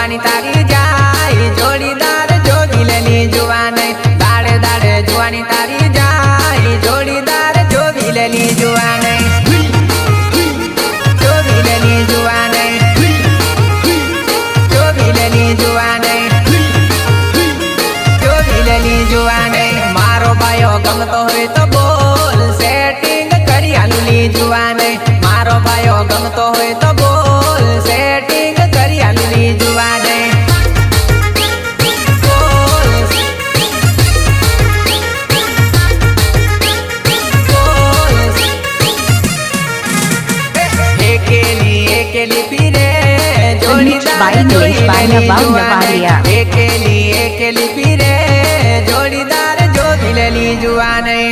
जुवानी तारी जाय जोड़ीदार जोगिलेली जुवानी दाड़े दाड़े जुवानी तारी जाय जोड़ीदार जोगिलेली जुवानी जोगिलेली जुवानी जोगिलेली जुवानी जोगिलेली जुवानी मारो भायो गमतो होय तो बोल सेटिंग करी आलूली जुवानी मारो भायो गमतो होय तो बोल सेटिंग करी आलूली जुवानी एकेली फिरे जोड़ीदार एकेली फिरे जोड़ीदार जोगिलेली जुवानी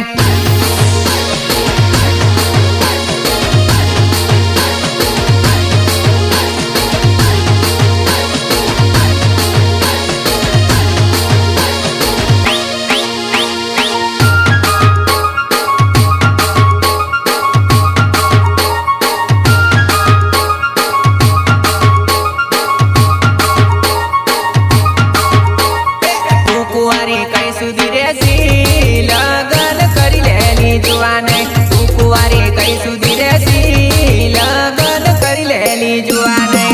लगन करी लेली जुवानी तू कुवारी कई सुधी रेसी लगन करी लेली जुवानी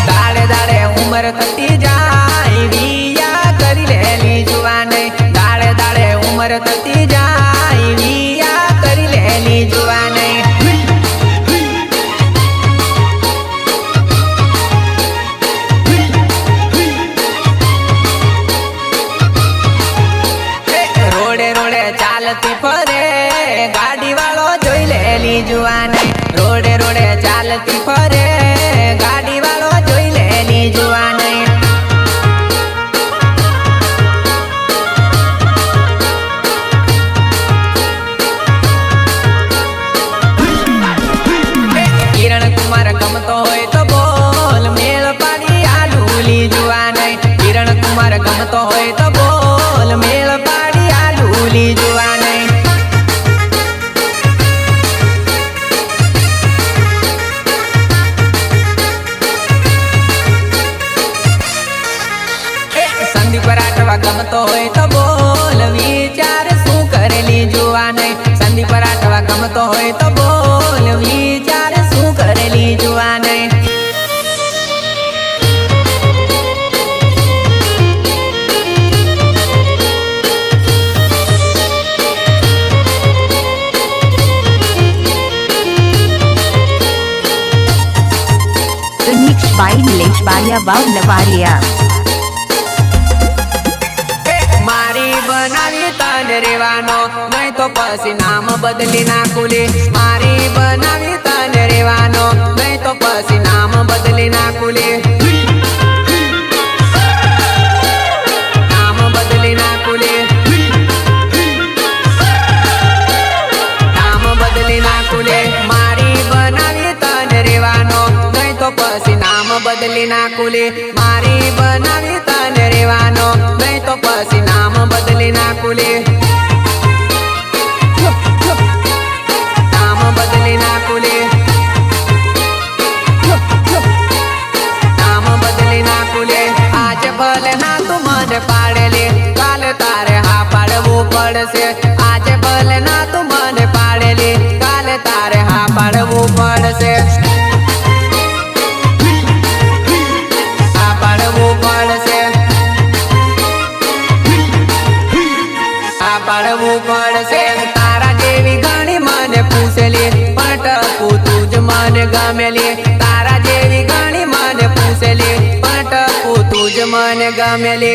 दाड़े दाड़े उम्र कटी जाय विया करी लेली जुवानी दाड़े दाड़े उम्र कटी जाय विया करी लेली जुवानी चालती फरे गाड़ी वालो जोई लेली जुवानी रोडे रोडे चालती फरे गाड़ी वालो जोई लेली जुवानी किरण कुमार गमतो होय तो बोल मेल पाड़ी आलूली जुवानी किरण कुमार गमतो होय तो बोल मेल पाड़ी आलूली जुवानी संदीप राठवा गमतो होय तो बोल विचार शू करेली जुवानी संदीप राठवा गमतो होय तो बोल विचार शू करेली जुवानी Mixed by Nilesh Balia Wow Navalia. मारी बनावी तन रेवानो नहीं तो पसी नाम बदली नाकुले मारी बनावी तन रेवानो नहीं तो पसी नाम बदली नाकुले नाम बदली नाकुले नाम बदली नाकुले मारी बनावी तन रेवानो नहीं तो पसी नाम बदली नाकुले मारी बनावी तन रेवानो नहीं तो पसी नाम बदली नाकुले नाम बदली नाकुले नाम बदली नाकुले आज भले ना तू मन पाड़ेले काल तारे हा पाड़वू पड़से आज भले ना तू मन पाड़ेले काल तारे हा पाड़वू पड़से हा पाड़वू पड़से पाड़वू पड़से तारा जेवी घणी मन पूछले पटकू तुझ मन गमेले तारा जेवी घणी मन पूछले पटकू तुझ मन गमेले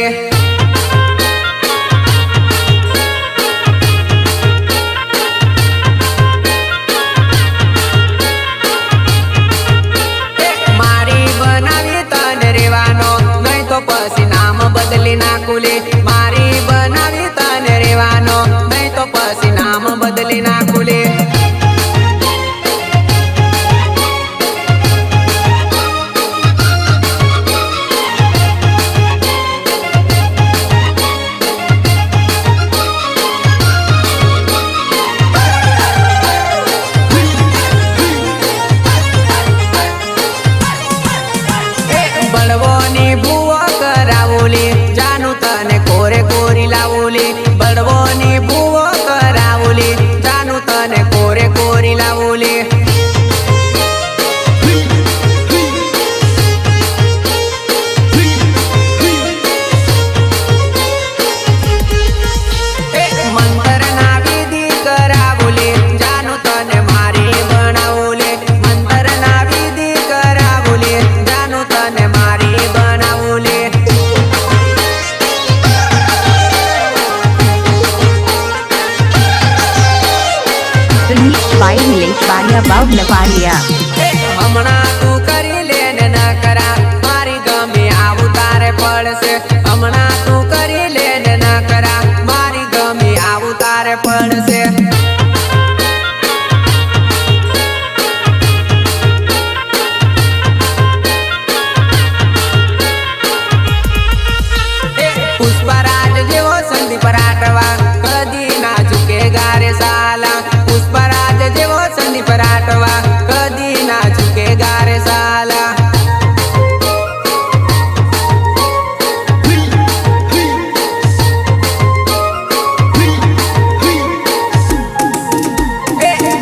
मारी बनावी तन रेवानो नहीं तो पसी नाम बदली नाकुले मारी बनावी तन रेवानो नहीं तो पसी नाम बदली नाकुले નિલેશ બારિયા વાવ લવારિયા. હમણાં તું કરી લે ને ન કરા મારી ગમે આવું તારે પડશે. હમણાં તું કરી લે ને ન કરા મારી ગમે આવું તારે પડશે. પુષ્પરાજ જેવો સંદીપ રાઠવા કદી ના ઝુકે ગારે સાલા. પુષ્પરાજ જેવો સંદીપ રાઠવા કદી ના ઝુકે ગારે સાલા.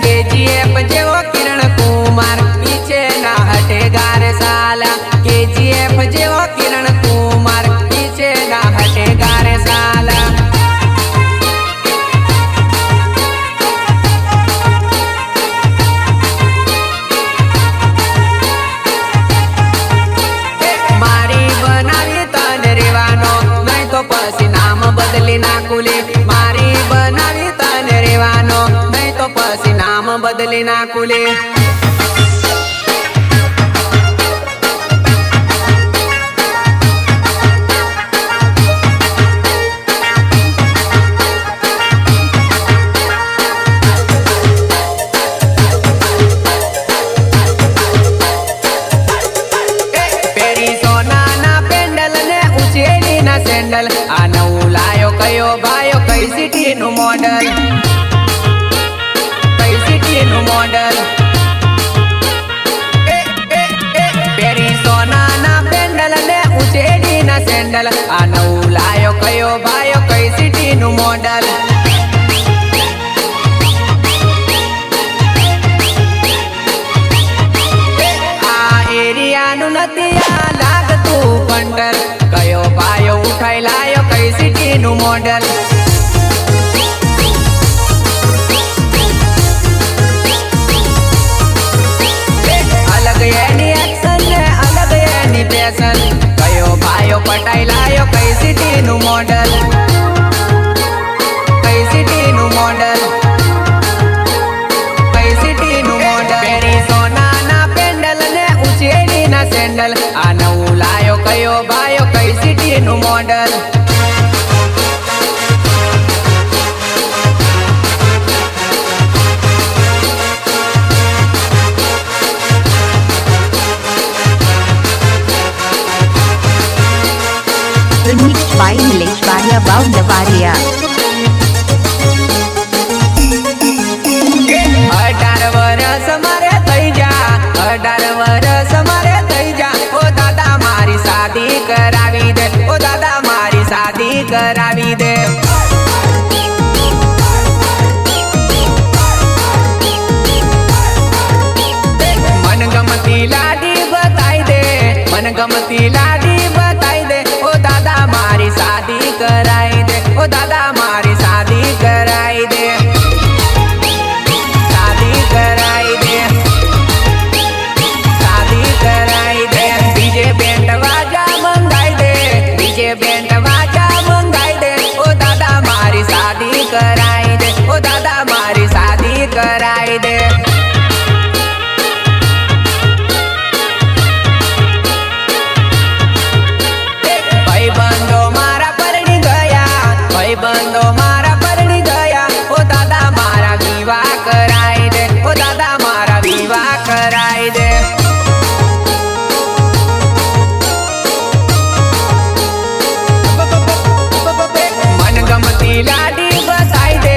KGF જેવો કિરણ કુમાર પીછે ના હટે ગારે સાલા. KGF જેવો કિરણ કુમાર પીછે ના હટે ગારે સાલા. મારી બનાવી તને રેવાનો નહીં તો પછી નામ બદલી નાખું લે. મારી બનાવી તને રેવાનો નહીં તો પછી નામ બદલી નાખું લે. પેરી સોનાના પેન્ડલ ને ઉછેરી ના સેન્ડલ. આ નવું લાયો કયો ભાયો કઈ સિટી નું મોડલ. કઈ સિટી નું મોડલ. પેરી સોનાના પેન્ડલ ને ઉછેરી ના સેન્ડલ. આ નવું લાયો કયો ભાયો કઈ સિટી નું મોડલ. એરિયાનું નથી આ લાગતું કંડર. કયો પાયો ઉઠાઈ લાયો કઈ સિટી નું મોડલ. અલગ એની એક્શન ને અલગ એની પેશન. કયો પાયો પટાઈ લાયો કઈ સિટી નું મોડલ. કઈ સિટી નું મોડલ. કઈ સિટી નું મોડલ. પેરી સોનાના પેન્ડલ ને ઉછેરી ના સેન્ડલ. આ નવું લાયો કયો ભાયો કઈ સિટી નું model. Remixed by Nilesh Bariya Vav Lavariya. 18 વર્ષ મારે થઈ જા. 18 વર્ષ મારે થઈ જા. ઓ દાદા મારી શાદી કરાવી દે. ઓ દાદા મારી શાદી કરાવી દે. મનગમતી લાડી બતાઈ દે. મનગમતી લાડી બતાઈ દે. ઓ દાદા મારી શાદી કરાઈ દે. ઓ દાદા મારી શાદી કરાઈ દે. શાદી કરાઈ દે. શાદી કરાઈ દે. ડીજે બેન્ડ વાજા મંગાઈ દે. ડીજે બેન્ડ વાજા મંગાઈ દે. ઓ દાદા મારી શાદી કરાઈ દે. ઓ દાદા મારી શાદી કરાઈ દે. ભાઈબંધો મારા પરણી ગયા. ભાઈબંધો મારા પરણી ગયા. ઓ દાદા મારા વિવાહ કરાઈ દે. ઓ દાદા મારા વિવાહ કરાઈ દે. મનગમતી લાડી બતાઈ દે.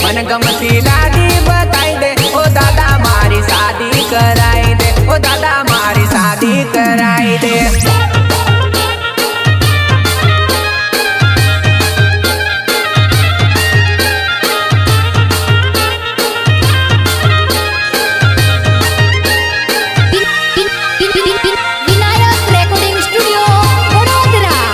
મનગમતી લાડી બતાઈ દે. ઓ દાદા મારી શાદી કરાઈ દે. ઓ દાદા મારી શાદી કરાઈ દે. Vinayak recording studio Vadodara.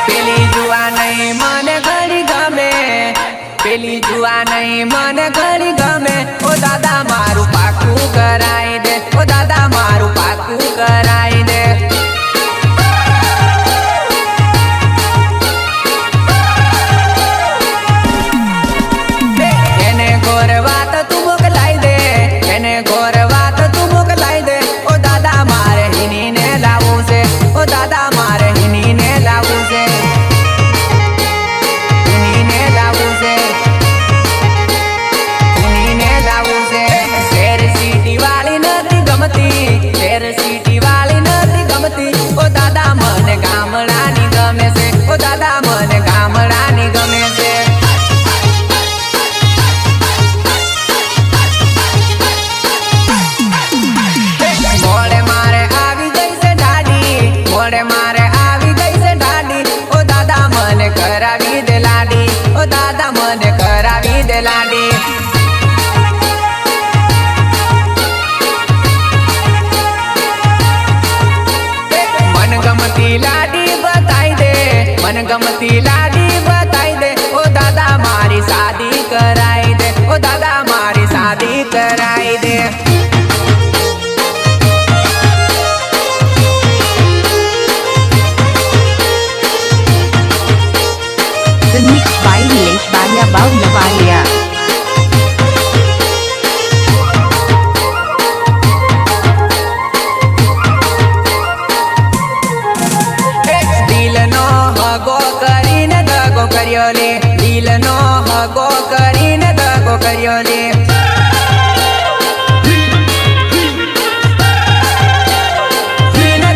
પેલી જુવા નહીં મને ઘણી ગમે. પેલી જુવા નહીં મને ઘણી ગમે. ઓ દાદા મારું પાકું કરાઈ દે. ઓ દાદા મારું પાકું કરાઈ દે. ગમતી લાડી બતાઈ દે ઓ દાદા મારી શાદી કરાઈ દે ઓ દાદા મારી શાદી કરાઈ દે Mixed by Nilesh Baria Bav Navaria. દિલનો હગો કરીને દગો કર્યો લે દિલનો હગો કરીને દગો કર્યો લે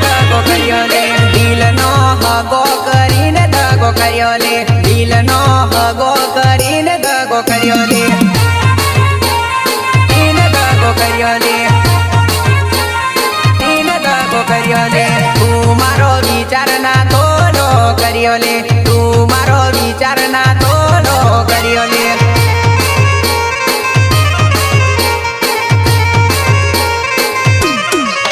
દગો કર્યો લે દિલનો હગો કરીને દગો કર્યો લે દિલનો હગો કરીને દગો કર્યો લે દગો કર્યો લે દગો કર્યો લે તું મારો વિચાર ના તોલો કર્યો લે તું મારો વિચાર ના તોલો કર્યો લે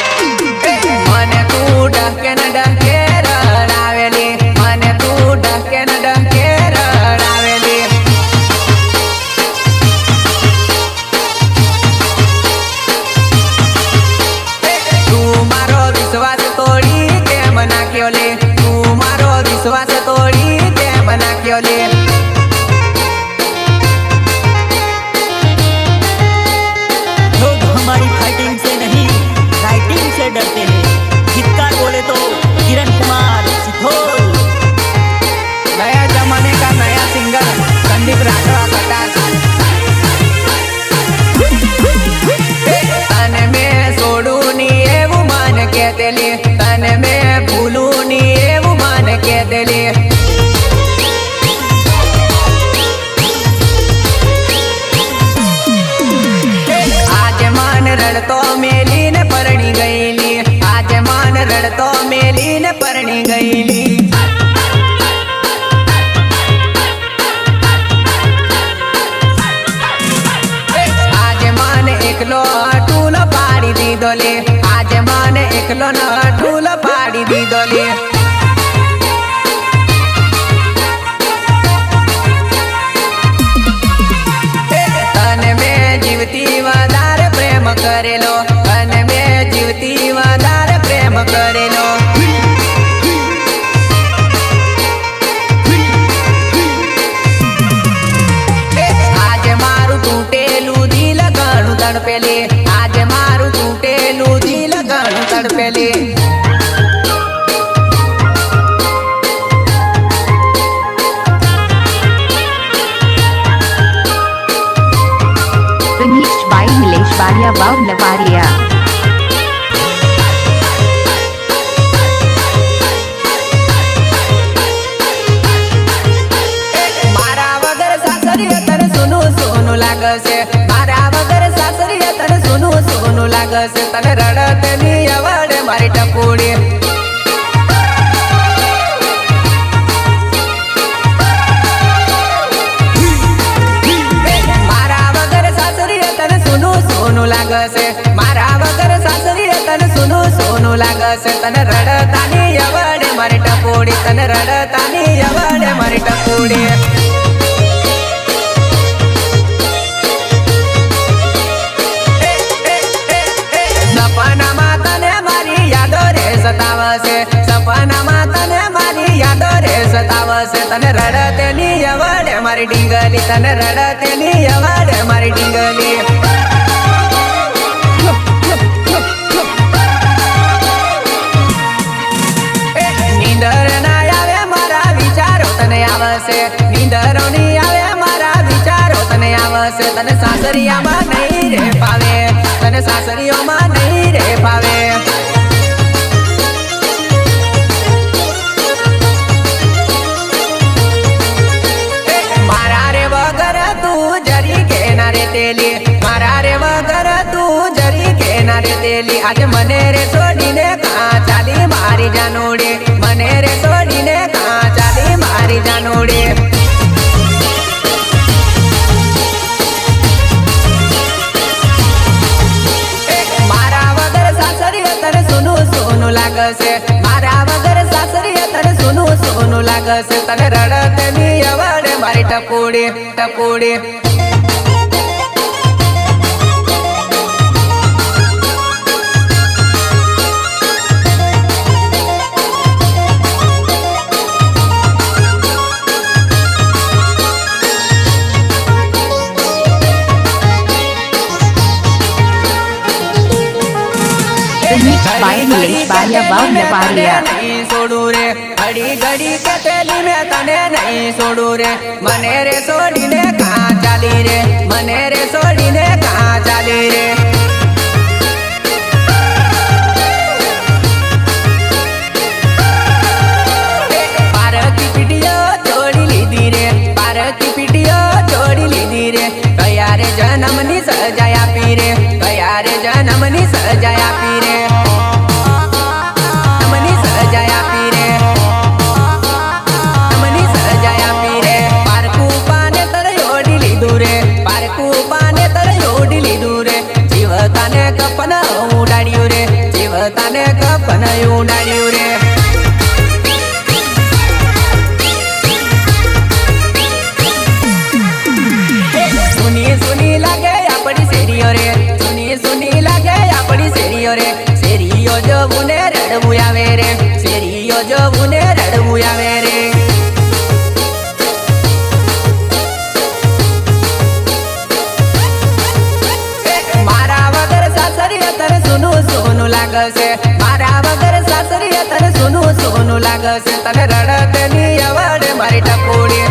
મને તું ડકે ને ડકે રડાવેલી મને તું ડકે ને ડકે રડાવેલી તું મારો વિશ્વાસ તોડી કેમ નાખ્યો લે તું મારો વિશ્વાસ તોડી કેમ નાખ્યો લે लोग हमारी फाइटिंग से नहीं राइटिंग से डरते हैं गीतकार बोले तो किरण कुमार सिथोल नया जमाने का नया सिंगर संदीप राठवा कटास तने में सोडू ની એવું માન કે દેલી તને મેં ભૂલું ની એવું માન કે દેલી આજે માન રડતો મેલીને પરણી ગયેલી આજે માન રડતો મેલીને પરણી ગયેલી આજે માન એકલો અટૂલ પાડી દીધો લે આજે માન એકલો ન અટૂલ પાડી દીધો લે તને મેં જીવતી વધારે પ્રેમ કરેલો તને મેં જીવતી વધારે પ્રેમ કરેલો આજે મારું તૂટેલું દિલ ઘણું તડપેલી આજે મારું તૂટેલું દિલ ઘણું તડપેલી Mixed by Nilesh Baria Bav Navaria. મારા વગર સાસરીએ તને સોનું સોનું લાગશે મારા વગર સાસરીએ તને સોનું સોનું લાગશે તને રડતની અવડે મારી ટપુડી મારા વગર સાસરીએ તને સોનું સોનું લાગશે મારા વગર સાસરીએ તને સોનું સોનું લાગશે તને રડતાની અવડે મારી ટપુડી તને રડતાની અવડે મારી ટપુડી સપનામાં તને મારી યાદો રે સતાવશે સપનામાં તને મારી યાદો રે સતાવશે તને રડતની અવડે મારી ડીંગલી તને રડતની અવડે મારી ડીંગલી નીંદર ના આવે મારા વિચારો તને આવશે નીંદરો ની આવે મારા વિચારો તને આવશે તને સાસરિયામાં નહીં રે પાવે તને સાસરીઓમાં નહીં રે પાવે મારા રે વગર તું જરી કે ના રે તેલી મારા રે વગર તું જરી કે ના રે તેલી આજે મને રે છોડીને કાં ચાલી મારી જાનોડી મને રે છોડીને કાં ચાલી મારી જાનોડી મારા વગર સાસરીએ તને સોનું સોનું લાગશે મારા વગર સાસરીએ તને સોનું સોનું લાગશે લાગશે તને રડતની અવડે મારી ટપુડી ટપુડી. Remix by Nilesh Baria Bav Navaria. નહીં છોડું રે ઘડી ઘડી કતેલી મેં તને નહીં છોડું રે. મને રે છોડીને કાં ચાલી રે, મને રે છોડીને કાં ચાલી રે. પારકી પીટીઓ છોડી લીધી રે, પારકી પીટીઓ છોડી લીધી રે. કયા રે જન્મની સજા આપી રે, કયા રે જન્મની સજા આપી રે. જન્મની સજા આપી રે, જન્મની સજા આપી રે. પારકું પાને તરે ઓઢી લીધું રે, પારકું પાને તરે ઓઢી લીધું રે. જીવતાને કપન ઉડાડ્યું રે, જીવતાને કપન ઉડાડ્યું રે. સુની સુની લાગે આપણી શેરીઓ રે, સુની સુની લાગે આપણી શેરીઓ રે. શેરીઓ જોવું ને રડવું આવે રે, શેરીઓ જોવું ને રડવું આવે રે. મારા વગર સાસરીએ તને સોનું સોનું લાગશે, મારા વગર સાસરીએ તને સોનું સોનું લાગશે. તને રડતની અવડે મારી ટપુડી.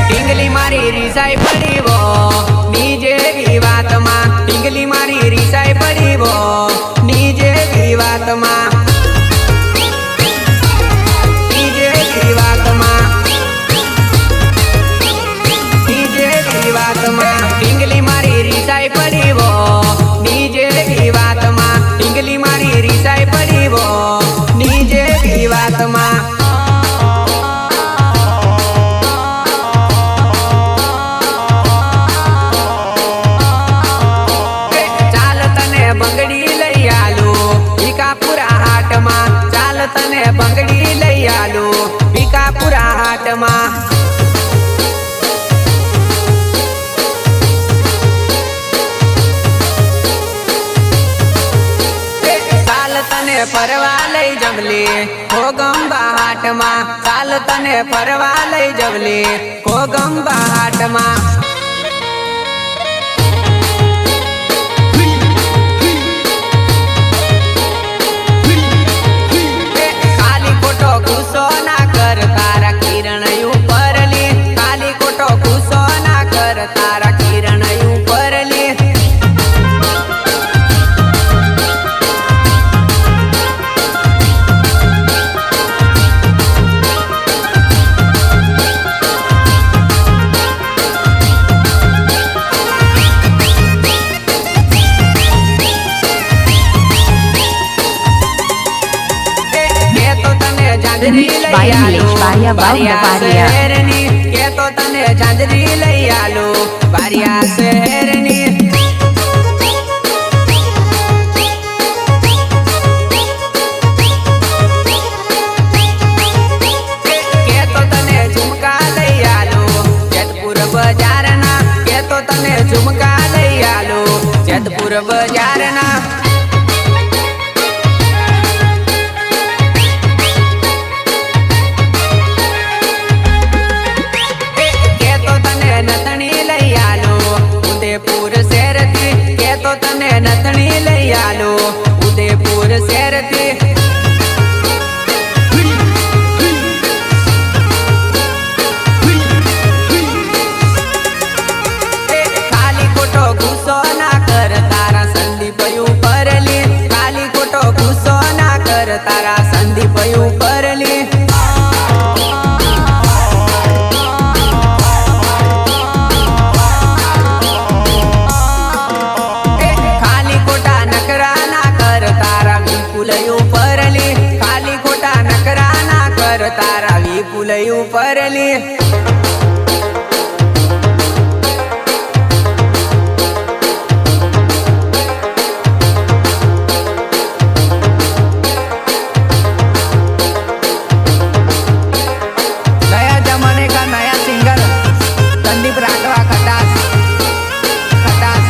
ટીંગલી મારી રીસાઈ પડી વો નીજે વાતમાં, ટીંગલી મારી રીસાઈ પડી વો નીજે વાતમાં, નીજે વાતમાં, નીજે વાતમાં. ટીંગલી મારી રીસાઈ પડી વો નીજે વાતમાં, ટીંગલી મારી રીસાઈ પડી વો નીજે વાતમાં. ચાલ તને બંગડી લઈ આલું ભીકાપુરા હાટમાં, ચાલ તને બંગડી લઈ આલું ભીકાપુરા હાટમાં. ચાલ તને ફરવા લઈ જમલી કોગંબા હાટમાં, ચાલ તને ફરવા લઈ જમલી કોગંબા હાટમાં. ખાલી ખોટો ગુસ્સો ના કર તારા કિરણ ઉપરલી, ખાલી ખોટો ગુસ્સો ના કર તારા કિરણ ઉપરલી. Remix by Nilesh Baria Bav Navaria. કે તો તને ચાંદરી લઈ આલો બારિયા શહેરની. કે તો તને ઝુમકા લઈ આલો જેતપુર બજારના, કે તો તને ઝુમકા લઈ આલો જેતપુર બજારના. નથણી લઈ આલો ઉદયપુર શહેરથી, કે તો તને નથણી લઈ આલો ઉદયપુર શહેરથી. ખાલી ખોટો ગુસ્સો ના કર તારા સંદીપ ઉપરલી, ખાલી ખોટો ગુસ્સો ના કર તારા સંદીપ ઉપરલી. ખાલી ખોટા નકરા ના કર તારા વિપુલ કુલઈ ઉપરલી नया जमाने का नया सिंगर संदीप राठवा खटास खटास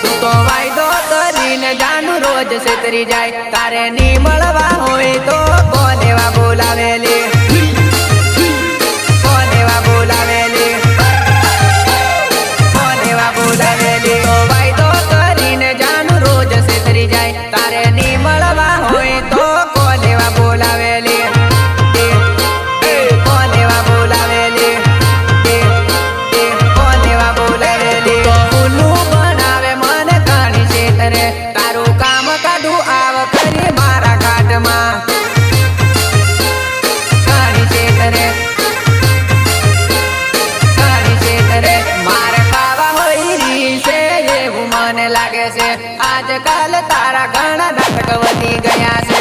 तू तो वायदो करीने जानू रोज से तरी जाए तारे नी મળવા હોય તો કોનેવા બોલાવેલી કોનેવા બોલાવેલી કોનેવા બોલાવેલી તો વાયદો કરીને जानू રોજ से તરી જાય તારે ની મળવા હોય તો કોનેવા બોલાવેલી લાગે છે આજકાલ તારા ઘણા નાટક વધી ગયા છે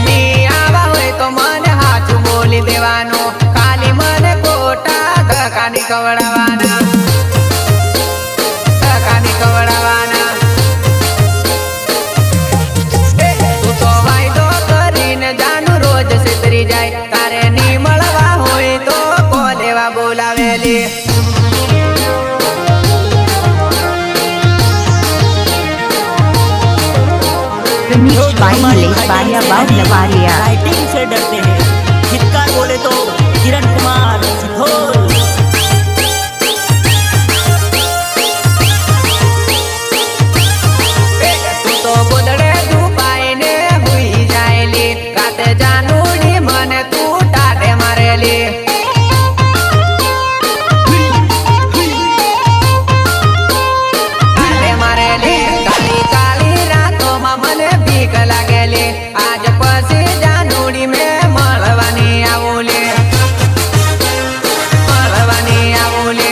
ની આવા હોય તો મને હાચું બોલી દેવાનું ખાલી મને ખોટા ધક્કાની કવડાવવાના ધક્કાની કવડાવવાના તું તો વાયદો કરીને જાનું રોજ છેતરી જાય તારે ની મળવા હોય તો કોલેવા બોલાવેલી रमेश भाई नीलेश बारिया बाव लवारिया। राइटिंग से डरते हैं, धिक्कार बोले तो किरण कुमार सिद्धोल। तू तो गोदड़े धुपाईने हुई जाएली रात जानूड़ी मने तू टाटे मारेली टाटे मारेली काली काली रातों में मने भीख लागेली आज पसी जानूड़ी में મળવાની આવોલી મળવાની આવોલી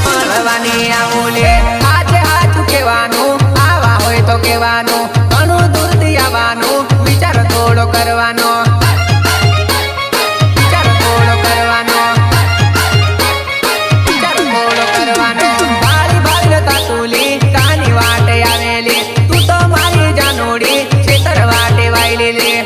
મળવાની આવોલી આજે હાચું કહેવાનું આવા હોય તો કહેવાનું ઘણું દૂરથી આવવાનું વિચાર થોડો કરવાનો વિચાર થોડો કરવાનો વિચાર થોડો કરવાનો ભાળી ભાળી તાતુલી કાની વાટે આવેલી તું તો મારી જાનોડી છેતર વાટે વાયલેલી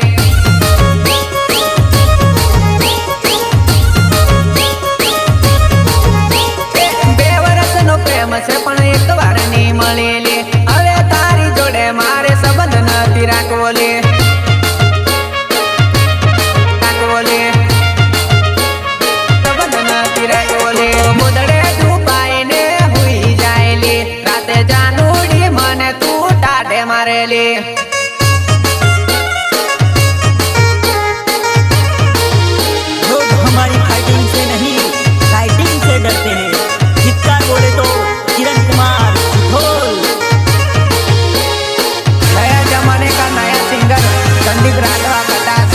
બે વર્ષનો પ્રેમ છે પણ એક વાર ની મળેલી હવે તારી જોડે મારે સંબંધ નથી રાખવો લે રાખવો લે સંબંધ નથી રાખવો લે મુદડે ડૂબાઈને હુઈ જાયલી રાતે જાનુડી મને તું ટાઢે મારેલી लोग हमारी फाइटिंग से नहीं राइटिंग से डरते हैं, धिक्कार बोले तो किरण कुमार सिद्धोल। नया जमाने का नया सिंगर संदीप राठवा खटास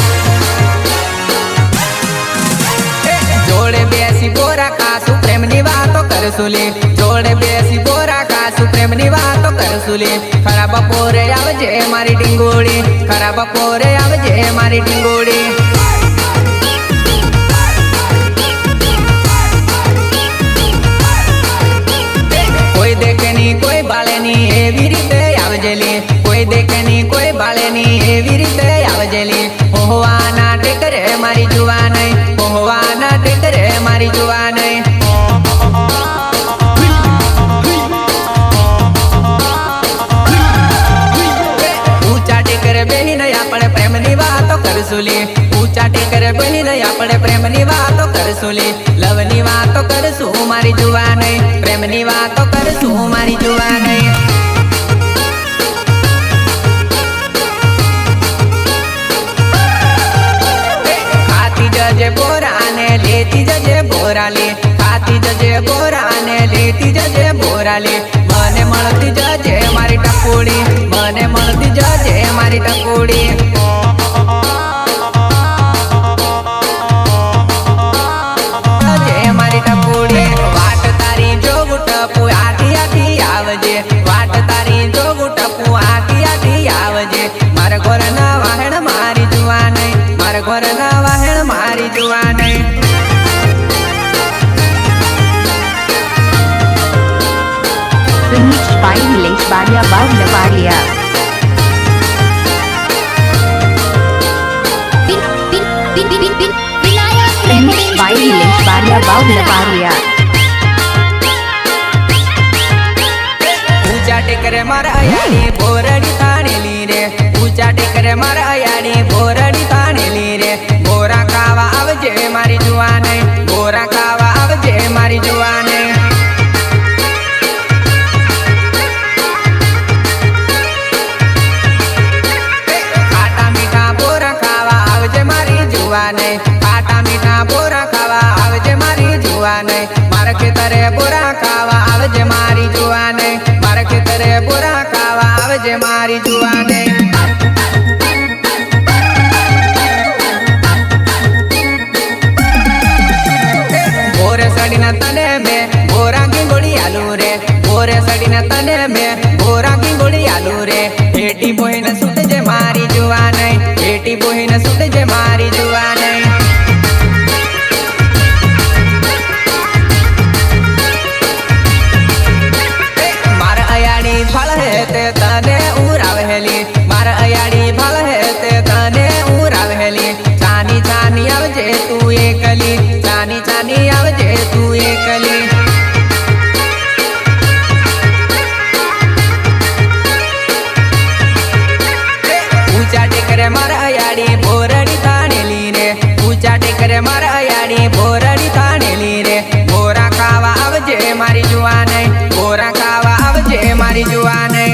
जोड़े बेसी बोरा खासु प्रेमनी वातो करसुली जोड़े बेसी बोरा खासु प्रेमनी वातो करसुली खरा बपोरे आवजे मारी टिंगोड़ी खरा बपोरे आवजे मारी टिंगोड़ी कोई देखे नी कोई बाले नी एवी रीते आवजेली कोई देखे नी कोई बाले नी एवी रीते आवजेली ओहवाना टेकरे मारी जुवानई ओहवाना टेकरे मारी जुवानई ऊंचा टेकरे बेही नहीं आपणे प्रेमनी वातो करसुली ऊंचा टेकरे बेही नहीं आपणे प्रेमनी वातो करसुली लवनी वातो करसु मारी जुवानई प्रेमनी वातो करसु मारी जुवानई खाती जजे बोरा ने लेती जजे बोराली खाती जजे बोरा ने लेती जजे बोराली मने મળતી જજે મારી ટકોડી મને મળતી જજે મારી ટકોડી જજે મારી ટકોડી વાટ તારી જોવું ટપુ આથી આથી આવજે વાટ તારી Remixed by Nilesh Baria Babu Lavaria. Vinayak Remixed Recording by Studio, Nilesh Baria Babu Vadodara. Lavaria. ऊंचा टेकरे मार अयाड़ी बोरड़ी ताणेली रे ऊंचा टेकरे मार अयाड़ी बोरड़ी ताणेली रे बोरा खावा आवजे मारी जुवाने बोरा खावा आवजे मारी जुवाने खाटा मीठा बोरा खावा आवजे मारी जुवाने खाटा मीठा बोरा खावा आवजे मारी जुवाने मार खेतरे बोरा खावा आवजे मारी जुवाने मार खेतरे बोरा खावा आवजे मारी जुवाने बोरे सड़ीना तने में बोरा की गोली आलू रे बोरे सड़ीना तने में बोरा की गोली आलू रे हेटी बोहिन सुट जे मारी जुवाने हेटी बोहिन सुट जे मारी जुवाने मार अयाड़ी फल है ते तने उरावहेली मार अयाड़ी फल है ते तने उरावहेली चानी चानी आवजे तू एकली चानी चानी आवजे तू एकली ऊंचा टेकरे मार अयाड़ी बोरड़ी ताणेली रे ऊंचा टेकरे मार अयाड़ी बोरड़ी ताणेली रे बोरा खावा आवजे मारी जुवाने बोरा खावा आवजे मारी जुवाने